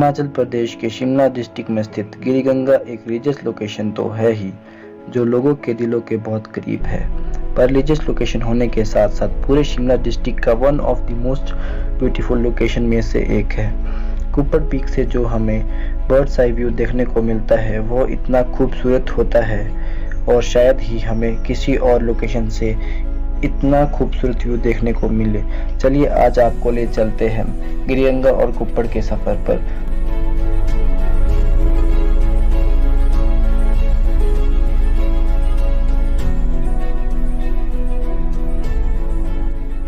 हिमाचल प्रदेश के शिमला डिस्ट्रिक्ट में स्थित गिरिगंगा एक रिलीजियस लोकेशन तो है ही, जो लोगों के दिलों के बहुत करीब है। पर रिलीजियस लोकेशन होने के साथ साथ पूरे शिमला डिस्ट्रिक्ट का one of the most beautiful location में से एक है। कुप्पड़ पीक से जो हमें बर्ड्स आई व्यू देखने को मिलता है वो इतना खूबसूरत होता है और शायद ही हमें किसी और लोकेशन से इतना खूबसूरत व्यू देखने को मिले। चलिए आज आपको ले चलते हैं गिरिगंगा और कुप्पड़ के सफर पर।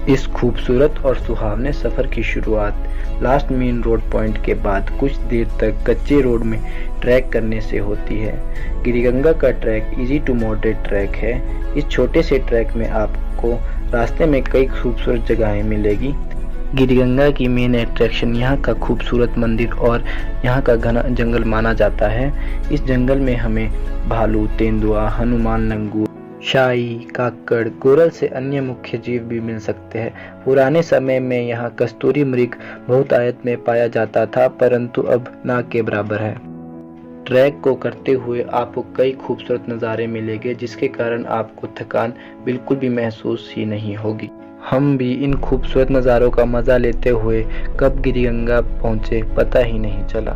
इस खूबसूरत और सुहावने सफर की शुरुआत लास्ट मेन रोड पॉइंट के बाद कुछ देर तक कच्चे रोड में ट्रैक करने से होती है। गिरिगंगा का track easy to moderate track है। इस छोटे से ट्रैक में आपको रास्ते में कई खूबसूरत जगहें मिलेगी। गिरिगंगा की मेन अट्रैक्शन यहाँ का खूबसूरत मंदिर और यहाँ का घना जंगल माना जाता है। इस जंगल में हमें भालू, तेंदुआ, हनुमान लंगूर, शाही, काकड़, गोरल से अन्य मुख्य जीव भी मिल सकते हैं। पुराने समय में यहाँ कस्तूरी मृग बहुतायत में पाया जाता था, परंतु अब ना के बराबर है। ट्रैक को करते हुए आपको कई खूबसूरत नज़ारे मिलेंगे, जिसके कारण आपको थकान बिल्कुल भी महसूस ही नहीं होगी। हम भी इन खूबसूरत नज़ारों का मज़ा लेते हुए कब गिरिगंगा पहुँचे पता ही नहीं चला।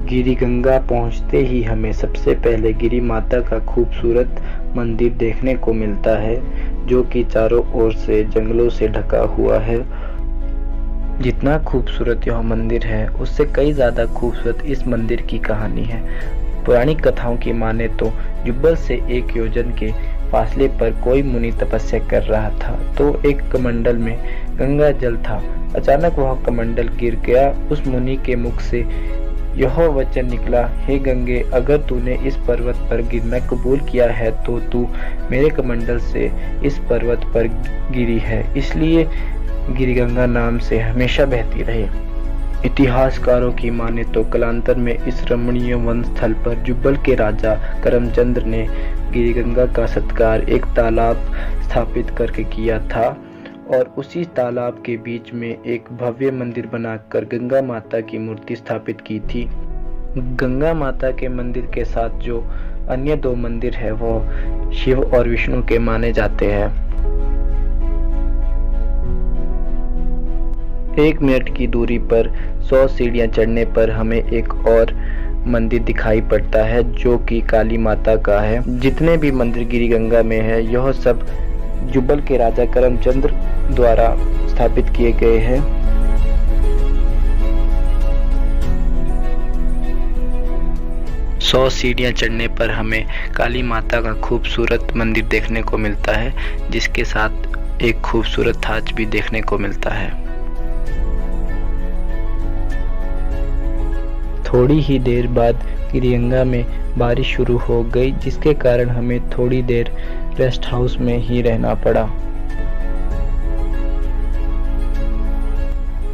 गिरिगंगा पहुंचते ही हमें सबसे पहले गिरी माता का खूबसूरत मंदिर देखने को मिलता है, जो कि चारों ओर से जंगलों से ढका हुआ है। जितना खूबसूरत यह मंदिर है उससे कई ज़्यादा खूबसूरत इस मंदिर की कहानी है। पुरानी कथाओं की माने तो जुब्बल से 1 योजन के फासले पर कोई मुनि तपस्या कर रहा था, तो एक कमंडल में गंगा जल था। अचानक वह कमंडल गिर गया। उस मुनि के मुख से यह वचन निकला, हे गंगे, अगर तूने इस पर्वत पर गिरना कबूल किया है तो तू मेरे कमंडल से इस पर्वत पर गिरी है, इसलिए गिरिगंगा नाम से हमेशा बहती रहे। इतिहासकारों की माने तो कालांतर में इस रमणीय वन स्थल पर जुब्बल के राजा करमचंद्र ने गिरिगंगा का सत्कार एक तालाब स्थापित करके किया था और उसी तालाब के बीच में एक भव्य मंदिर बनाकर गंगा माता की मूर्ति स्थापित की थी। गंगा माता के मंदिर के साथ जो अन्य 2 मंदिर है वो शिव और विष्णु के माने जाते हैं। 1 मिनट की दूरी पर 100 सीढ़ियां चढ़ने पर हमें एक और मंदिर दिखाई पड़ता है, जो कि काली माता का है। जितने भी मंदिर गिरिगंगा में है यह सब जुब्बल के राजा करमचंद्र द्वारा स्थापित किए गए हैं। सौ सीढ़ियां चढ़ने पर हमें काली माता का खूबसूरत मंदिर देखने को मिलता है, जिसके साथ एक खूबसूरत ताज भी देखने को मिलता है। थोड़ी ही देर बाद गिरिगंगा में बारिश शुरू हो गई, जिसके कारण हमें थोड़ी देर रेस्ट हाउस में ही रहना पड़ा।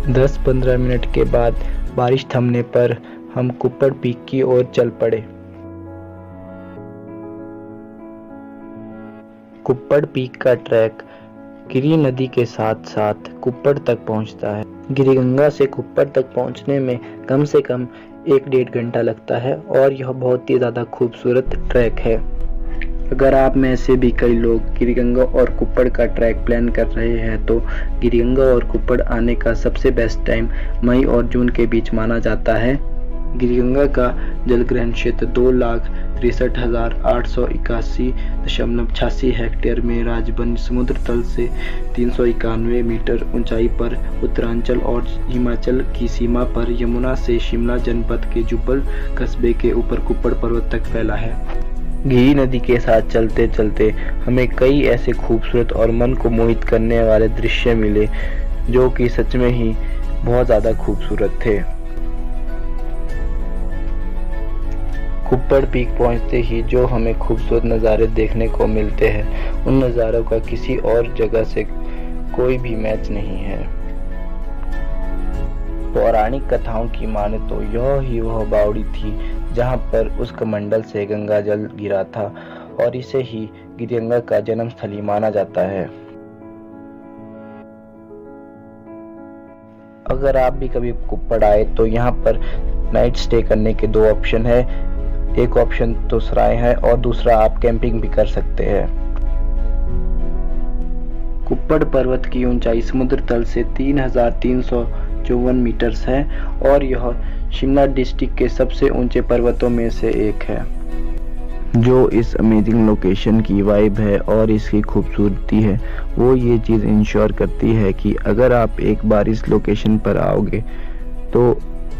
10-15 मिनट के बाद बारिश थमने पर हम कुप्पड़ पीक की ओर चल पड़े। कुप्पड़ पीक का ट्रैक गिरी नदी के साथ साथ कुप्पड़ तक पहुंचता है। गिरिगंगा से कुप्पड़ तक पहुंचने में कम से कम 1-1.5 घंटा लगता है और यह बहुत ही ज़्यादा खूबसूरत ट्रैक है। अगर आप में से भी कई लोग गिरिगंगा और कुप्पड़ का ट्रैक प्लान कर रहे हैं तो गिरिगंगा और कुप्पड़ आने का सबसे बेस्ट टाइम मई और जून के बीच माना जाता है। गिरिगंगा का जलग्रहण क्षेत्र 2,63,881.86 हेक्टेयर में राजबन समुद्र तल से 391 मीटर ऊंचाई पर उत्तरांचल और हिमाचल की सीमा पर यमुना से शिमला जनपद के जुब्बल कस्बे के ऊपर कुप्पड़ पर्वत तक फैला है। गिरी नदी के साथ चलते चलते हमें कई ऐसे खूबसूरत और मन को मोहित करने वाले दृश्य मिले, जो कि सच में ही बहुत ज़्यादा खूबसूरत थे। कुप्पड़ पीक पहुंचते ही जो हमें खूबसूरत नज़ारे देखने को मिलते हैं, उन नज़ारों का किसी और जगह से कोई भी मैच नहीं है। पौराणिक कथाओं की माने तो यह ही वह बावड़ी थी जहां पर उस कमंडल से गंगा जल गिरा था और इसे ही गिरिगंगा का जन्म स्थली माना जाता है। अगर आप भी कभी कुप्पड़ आए तो यहाँ पर नाइट स्टे करने के दो ऑप्शन है। एक ऑप्शन तो सराय है और दूसरा आप कैंपिंग भी कर सकते हैं। कुप्पड़ पर्वत की ऊंचाई समुद्र तल से 3354 मीटर्स है और यह शिमला डिस्ट्रिक्ट के सबसे ऊंचे पर्वतों में से एक है। जो इस अमेजिंग लोकेशन की वाइब है और इसकी खूबसूरती है, वो ये चीज़ इंश्योर करती है कि अगर आप एक बार इस लोकेशन पर आओगे तो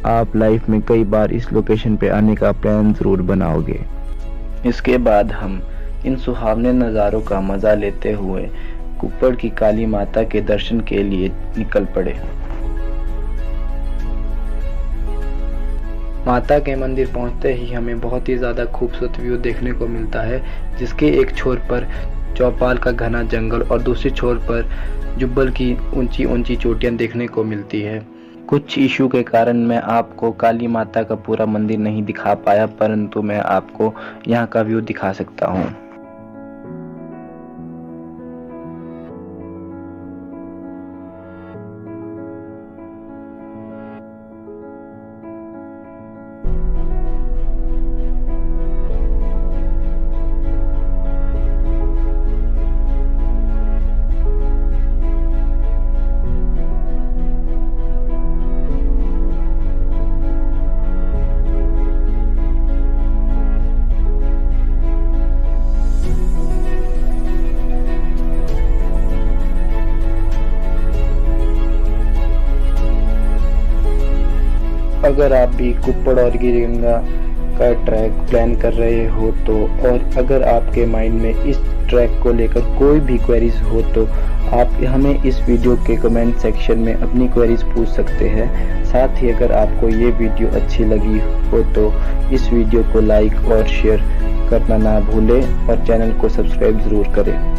आप लाइफ में कई बार इस लोकेशन पे आने का प्लान ज़रूर बनाओगे। इसके बाद हम इन सुहावने नज़ारों का मज़ा लेते हुए कुप्पड़ की काली माता के दर्शन के लिए निकल पड़े। माता के मंदिर पहुंचते ही हमें बहुत ही ज़्यादा खूबसूरत व्यू देखने को मिलता है, जिसके एक छोर पर चौपाल का घना जंगल और दूसरे छोर पर जुब्बल की ऊंची ऊंची चोटियां देखने को मिलती है। कुछ इशू के कारण मैं आपको काली माता का पूरा मंदिर नहीं दिखा पाया, परंतु मैं आपको यहाँ का व्यू दिखा सकता हूँ। अगर आप भी कुप्पड़ और गिरिगंगा का ट्रैक प्लान कर रहे हो तो, और अगर आपके माइंड में इस ट्रैक को लेकर कोई भी क्वेरीज हो तो आप हमें इस वीडियो के कमेंट सेक्शन में अपनी क्वेरीज पूछ सकते हैं। साथ ही अगर आपको ये वीडियो अच्छी लगी हो तो इस वीडियो को लाइक और शेयर करना ना भूलें और चैनल को सब्सक्राइब ज़रूर करें।